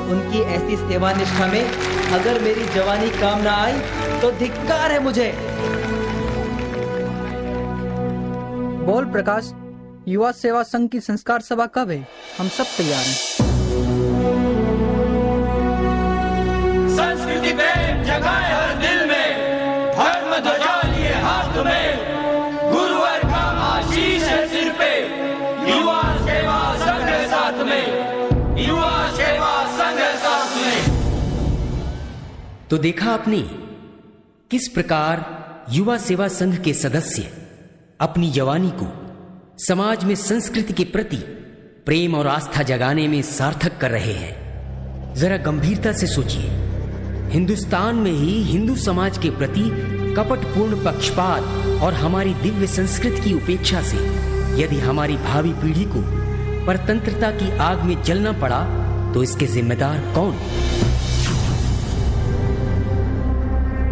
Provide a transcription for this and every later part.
उनकी ऐसी सेवा निष्ठा में अगर मेरी जवानी काम ना आई तो धिक्कार है मुझे। बोल प्रकाश, युवा सेवा संघ की संस्कार सभा कब है? हम सब तैयार हैं। संस्कृति प्रेम जगाए हर दिल में, धर्म ध्वजा लिए हाथ में, गुरुवर का आशीष है सिर पे, युवा सेवा संघ है साथ में, युवा सेवा संघ है साथ में। तो देखा आपने किस प्रकार युवा सेवा संघ के सदस्य अपनी जवानी को समाज में संस्कृति के प्रति प्रेम और आस्था जगाने में सार्थक कर रहे हैं। जरा गंभीरता से सोचिए, हिंदुस्तान में ही हिंदू समाज के प्रति कपटपूर्ण पक्षपात और हमारी दिव्य संस्कृति की उपेक्षा से यदि हमारी भावी पीढ़ी को परतंत्रता की आग में जलना पड़ा तो इसके जिम्मेदार कौन?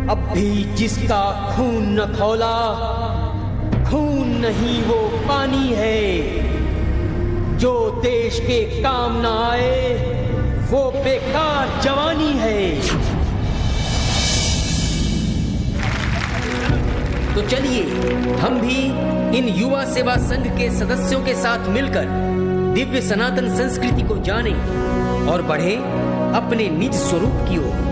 अब भी जिसका खून न खौला, खून नहीं वो पानी है, जो देश के काम न आए वो बेकार जवानी है। तो चलिए हम भी इन युवा सेवा संघ के सदस्यों के साथ मिलकर दिव्य सनातन संस्कृति को जानें और बढ़े अपने निज स्वरूप की ओर।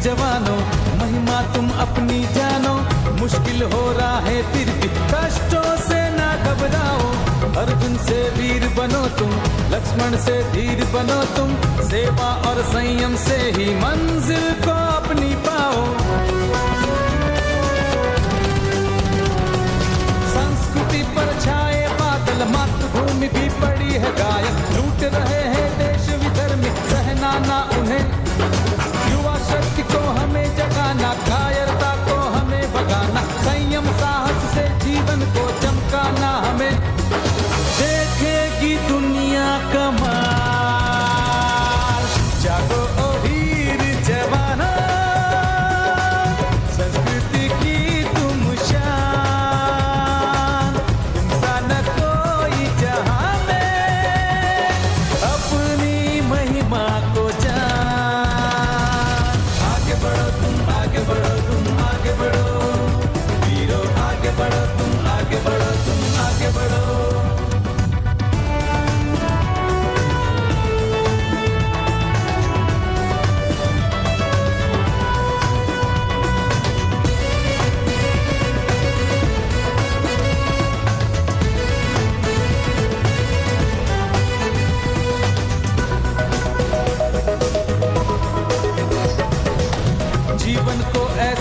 जवानों, महिमा तुम अपनी जानो, मुश्किल हो रहा है फिर भी कष्टों से ना घबराओ। अर्जुन से वीर बनो तुम, लक्ष्मण से धीर बनो तुम, सेवा और संयम से ही मंजिल को अपनी पाओ। संस्कृति पर छाए बादल, मातृभूमि भी पड़ी है गायब, लूट रहे हैं देश विधर्मी, सहना ना उन्हें। युवा शक्ति को हमें जगाना, कायरता को हमें भगाना, संयम साहस से जीवन को चमकाना हमें। देखेगी दुनिया कमाल, जागो ओ वीर जवाना, संस्कृति की तुम शान, तुम सा न कोई जहां में, अब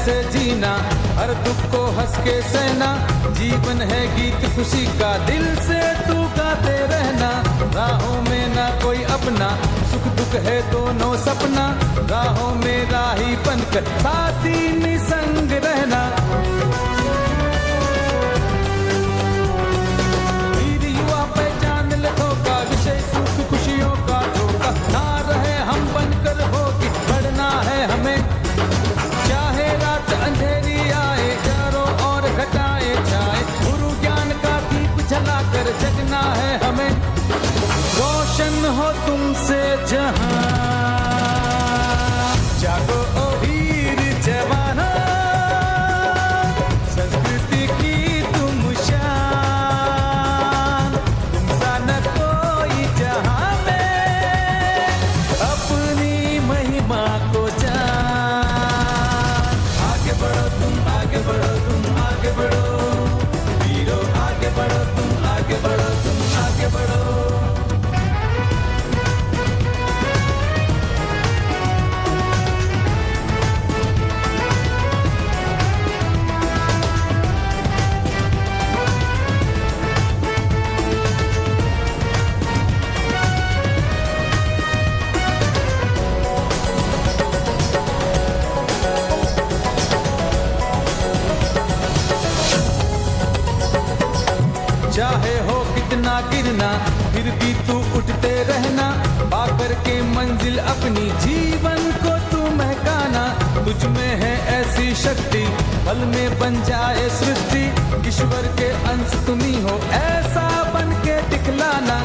कैसे जीना, हर दुख को हंस के सहना, जीवन है गीत खुशी का, दिल से तू गाते रहना। राहों में ना कोई अपना, सुख दुख है दोनों सपना, राहों में राही बनकर साथी निसंग रहना। वीर युवा पहचान लखों का, विषय सुख खुशियों का धोखा ना रहे, हम बनकर होगी बढ़ना है हमें। चाहे रात अंधेरी आए, चारों ओर घटाए छाए, गुरु ज्ञान का दीप जलाकर जगना है हमें। रोशन हो तुमसे जहां, जागो ओ वीर जवाना, संस्कृति की तुम शान, तुम सा न कोई जहां में, अपनी महिमा को जान। आगे बढ़ो तुम, आगे बढ़ो तुम, आगे बढ़ो वीरों, आगे बढ़ो तुम, आगे बढ़ो तुम, आगे बढ़ो। चाहे हो कितना गिरना, फिर भी तू उठते रहना, पाकर के मंजिल अपनी जीवन को तू महकाना। तुझ में है ऐसी शक्ति, पल में बन जाए सृष्टि, ईश्वर के अंश तुम्ही हो, ऐसा बन के दिखलाना।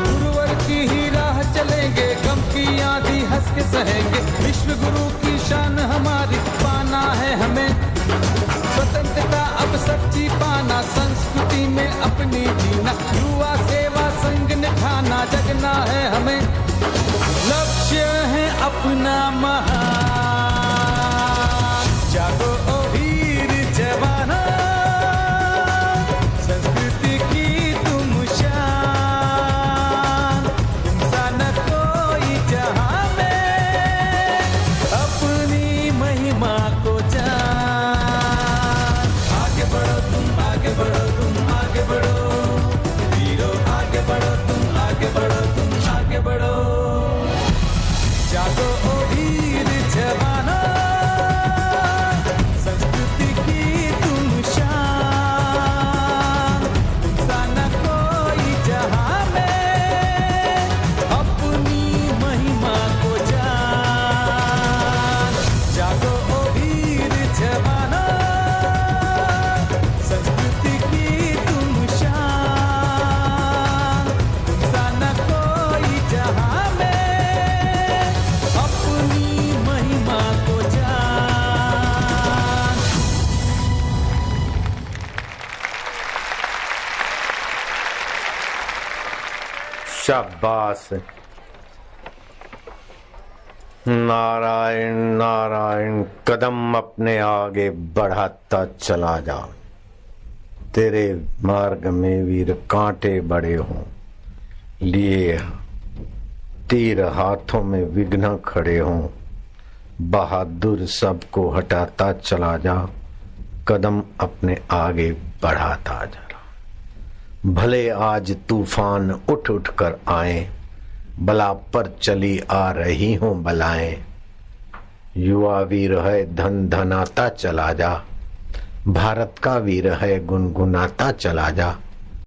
गुरुवर की ही राह चलेंगे, गम की आंधी हंस के सहेंगे, विश्व गुरु की शान हमारी पाना है हमें। स्वतंत्रता अब सच्ची पाना, संस्कृति में अपनी जीना, युवा सेवा संग निभाना, जगना है हमें। लक्ष्य है अपना महान, जागो ओ वीर जवाना, संस्कृति की तुम शान, तुम सा न कोई जहां में, अपनी महिमा को जान। आगे बढ़ो तुम, आगे बढ़ो तुम, आगे बढ़ो वीरों, आगे बढ़ो तुम, आगे बढ़ो तुम, आगे बढ़ो। जागो ओ वीर जवाना, संस्कृति की तुम शान, तुम सा न कोई जहां में, अपनी महिमा को जान। जागो ओ वीर जवाना, संस्कृति की तुम शान, तुम सा न कोई जहां में, अपनी महिमा को जान। शाबाश। नारायण नारायण, कदम अपने आगे बढ़ाता चला जा, तेरे मार्ग में वीर कांटे बड़े हों, लिए तीर हाथों में विघ्न खड़े हों, बहादुर सबको हटाता चला जा, कदम अपने आगे बढ़ाता जा। भले आज तूफान उठ उठ कर आए, बला पर चली आ रही हों बलाएं, युवा वीर है धन धनाता चला जा, भारत का वीर है गुनगुनाता चला जा,